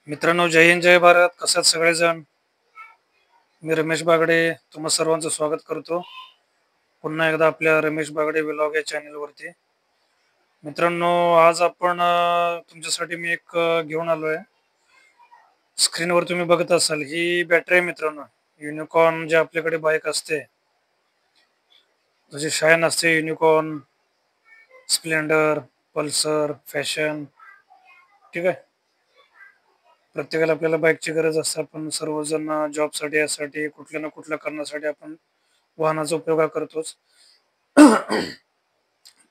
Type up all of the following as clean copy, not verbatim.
मित्रांनो, जय हिंद जय भारत. कसे आहात सगळेजण? मी रमेश बागडे तुम्हा सर्वांचं स्वागत करतो पुन्हा एकदा आपल्या रमेश बागडे व्लॉग या चॅनलवरती. मित्रांनो, आज आपण तुमच्यासाठी मी एक घेऊन आलोय. स्क्रीनवर तुम्ही बघत असाल, ही बॅटरी आहे मित्रांनो. युनिकॉर्न जे आपल्याकडे बाईक असते, जशी शाईन असते, युनिकॉर्न, स्प्लेंडर, पल्सर, फॅशन. ठीक आहे, प्रत्येकाला आपल्याला बाईकची गरज असते. आपण सर्वजण जॉबसाठी यासाठी कुठल्या ना कुठल्या कारणासाठी आपण वाहनाचा उपयोग करतोच.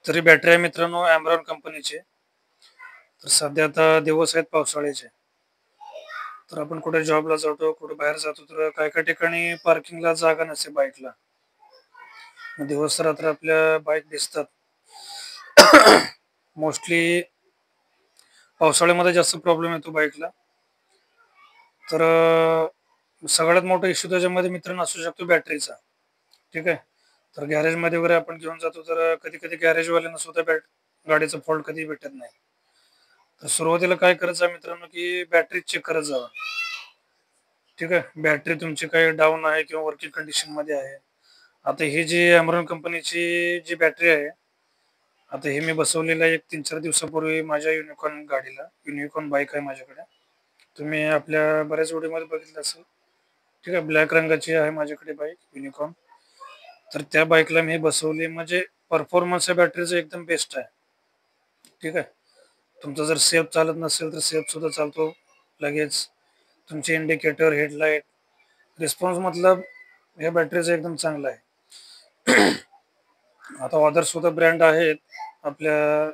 तरी बॅटरी आहे मित्रांनो ॲम्रॉन कंपनीची. तर सध्या आता दिवस आहेत पावसाळ्याचे, तर आपण कुठे जॉबला जातो, कुठे बाहेर जातो, तर काय काय ठिकाणी पार्किंगला जागा नसते बाईकला. दिवस रात्र आपल्या बाईक दिसतात. मोस्टली पावसाळ्यामध्ये जास्त प्रॉब्लेम येतो बाईकला. तर सगळ्यात मोठा इश्यू त्याच्यामध्ये मित्रांनो असू शकतो बॅटरीचा. ठीक आहे, तर गॅरेजमध्ये वगैरे आपण घेऊन जातो, तर कधी कधी गॅरेजवाल्यांना सुद्धा गाडीचा फॉल्ट कधी भेटत नाही. तर सुरुवातीला काय करायचं आहे मित्रांनो, की बॅटरी चेक करत जावा. ठीक आहे, बॅटरी तुमची काही डाऊन आहे किंवा वर्किंग कंडिशन मध्ये आहे. आता ही जी अमरॉन कंपनीची जी बॅटरी आहे, आता हे मी बसवलेलं आहे एक 3-4 दिवसापूर्वी माझ्या युनिकॉर्न गाडीला. युनिकॉर्न बाईक आहे माझ्याकडे, तुम्ही आपल्या बऱ्याच व्हिडिओमध्ये बघितलं असेल. ठीक आहे, ब्लॅक रंगाची आहे माझ्याकडे बाईक युनिकॉर्न. तर त्या बाईकला मी बसवली, म्हणजे परफॉर्मन्स या बॅटरीचा एकदम बेस्ट आहे. ठीक आहे, तुमचा जर सेफ चालत नसेल तर सेफ सुद्धा चालतो लगेच. तुमचे इंडिकेटर, हेडलाईट, रिस्पॉन्स मतलब या बॅटरीचा एकदम चांगला आहे. आता अदर सुद्धा ब्रँड आहेत आपल्या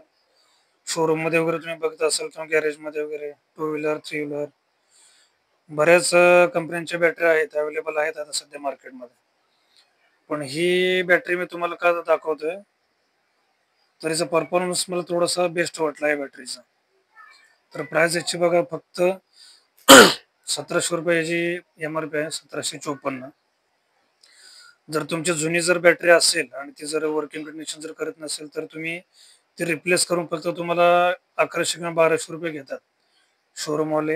शोरूम मध्ये वगैरे, तुम्ही बघत असाल किंवा गॅरेज मध्ये वगैरे. 2 व्हीलर, 3 व्हीलर, बऱ्याच कंपन्यांच्या बॅटरी आहेत, अवेलेबल आहेत आता सध्या मार्केटमध्ये. पण ही बॅटरी मी तुम्हाला का दाखवतोय, तरीचा परफॉर्मन्स मला थोडासा बेस्ट वाटला आहे बॅटरीचा. तर प्राइस याची बघा, फक्त 1700 रुपये याची MRP आहे, 1754. जर तुमची जुनी जर बॅटरी असेल आणि ती जर वर्किंग कंडिशन जर करत नसेल, तर तुम्ही ती रिप्लेस करून फक्त तुम्हाला 1100 किंवा 1200 रुपये घेतात शोरूमवाले.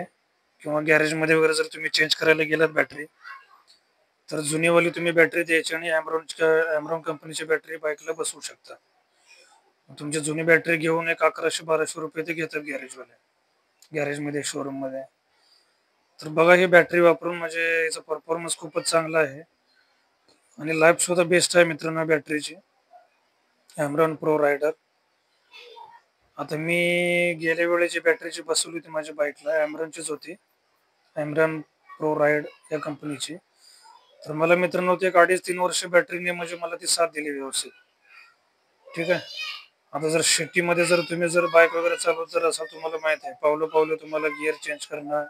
किंवा गॅरेजमध्ये वगैरे जर तुम्ही चेंज करायला गेलात बॅटरी, तर जुनीवाली तुम्ही बॅटरी द्यायची आणि ॲम्रॉन कंपनीची बॅटरी बाईकला बसवू शकता. तुमची जुनी बॅटरी घेऊन एक 1100-1200 रुपये ते घेतात गॅरेजवाले, गॅरेजमध्ये, शोरूममध्ये. तर बघा, ही बॅटरी वापरून म्हणजे याचा परफॉर्मन्स खूपच चांगला आहे आणि लाईफ सुद्धा बेस्ट आहे मित्रांनो बॅटरीची. ॲम्रॉन प्रो रायडर. आता मी गेल्या वेळेची बॅटरीची बसवली होती माझ्या बाईकला, ॲम्रॉनचीच होती, ॲम्रॉन प्रो राईड या कंपनीची. तर मला मित्रांनो ते 2.5-3 वर्ष बॅटरीने म्हणजे मला ती साथ दिली व्यवस्थित. ठीक आहे, आता जर सिटीमध्ये जर तुम्ही जर बाईक वगैरे चालवत जर असाल, तुम्हाला माहित आहे पावलं पावलं तुम्हाला गिअर चेंज करणं,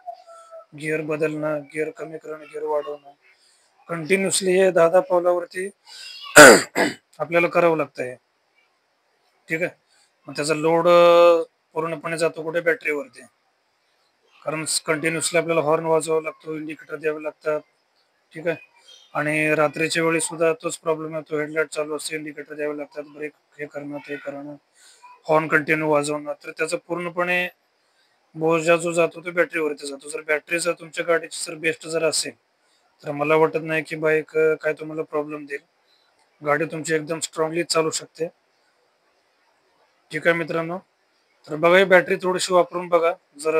गिअर बदलणं, गिअर कमी करणं, गिअर वाढवणं, कंटिन्युअसली हे 10-10 पावलावरती आपल्याला करावं लागतं हे. ठीक आहे, मग त्याचा लोड पूर्णपणे जातो कुठे, बॅटरीवरती. कारण कंटिन्युअसली आपल्याला हॉर्न वाजवावा लागतो, इंडिकेटर द्यावे लागतात. ठीक आहे, आणि रात्रीच्या वेळी सुद्धा तोच प्रॉब्लेम येतो, हेडलाईट चालू असते, इंडिकेटर द्यावे लागतात, ब्रेक हे करणं ते करणं, हॉर्न कंटिन्यू वाजवणं. तर त्याचा पूर्णपणे बोजा जो जातो तो बॅटरीवरती जातो. जर बॅटरी जर तुमच्या गाडीची जर बेस्ट जर असेल, तर मला वाटत नाही की बाईक काय तुम्हाला प्रॉब्लेम देईल. गाडी तुमची एकदम स्ट्रॉंगली चालू शकते. ठीक आहे मित्रांनो, तर बघा ही बॅटरी थोडीशी वापरून बघा. जर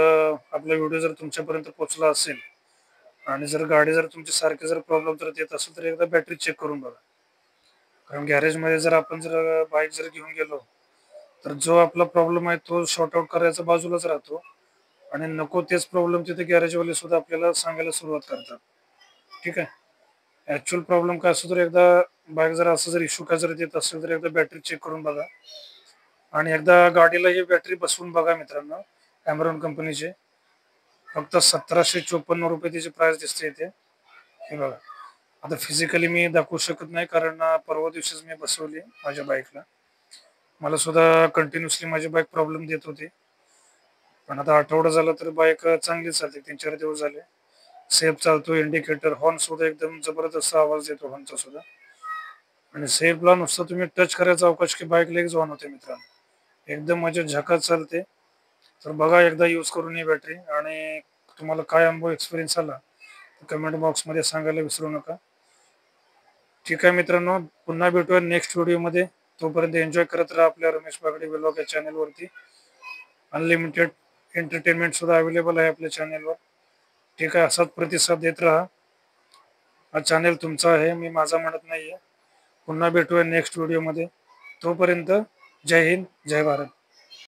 आपला व्हिडिओ जर तुमच्यापर्यंत पोहोचला असेल आणि जर गाडी जर तुमची सारखी जर प्रॉब्लेम जर येत असेल, तर एकदा बॅटरी चेक करून बघा. कारण गॅरेजमध्ये जर आपण जर बाईक जर घेऊन गेलो, तर जो आपला प्रॉब्लेम आहे तो शॉर्ट आउट करायचा बाजूलाच राहतो आणि नको तेच प्रॉब्लेम तिथे गॅरेजवाले सुद्धा आपल्याला सांगायला सुरुवात करतात. ठीक आहे, ॲक्च्युअल प्रॉब्लेम काय असतो, तर एकदा बाईक जर असं जर इश्यू काय जर येत असेल, तर एकदा बॅटरी चेक करून बघा आणि एकदा गाडीला ही बॅटरी बसवून बघा मित्रांनो. ॲम्रॉन कंपनीचे फक्त 1754 रुपये त्याची प्राइस दिसते इथे. हे बघा, आता फिजिकली मी दाखवू शकत नाही, कारण परवा दिवशीच मी बसवली माझ्या बाईकला. मला सुद्धा कंटिन्युअसली माझी बाईक प्रॉब्लेम देत होती, पण आता आठवडा झाला तर बाईक चांगली चालते. 3-4 दिवस झाले सेफ चालतो. इंडिकेटर, हॉर्न सुद्धा एकदम जबरदस्त आवाज देतो हॉर्नचा सुद्धा. आणि सेफला नुसतं तुम्ही टच करायचा अवकाश की बाईक लगेच ऑन होते मित्रांनो, एकदम म्हणजे झकात चालते. तर बघा एकदा यूज करून ही बॅटरी आणि तुम्हाला काय अनुभव एक्सपिरियन्स आला कमेंट बॉक्समध्ये सांगायला विसरू नका. ठीक आहे मित्रांनो, पुन्हा भेटूया नेक्स्ट व्हिडिओमध्ये. तोपर्यंत एन्जॉय करत राहा आपल्या रमेश बागडे व्लॉग या चॅनलवरती. अनलिमिटेड एंटरटेनमेंट सुद्धा अवेलेबल आहे आपल्या चॅनलवर. ठीक आहे, असाच प्रतिसाद देत राहा. हा चॅनल तुमचा आहे, मी माझा म्हणत नाहीये. पुन्हा भेटूया नेक्स्ट व्हिडिओमध्ये. तोपर्यंत जय हिंद, जय भारत.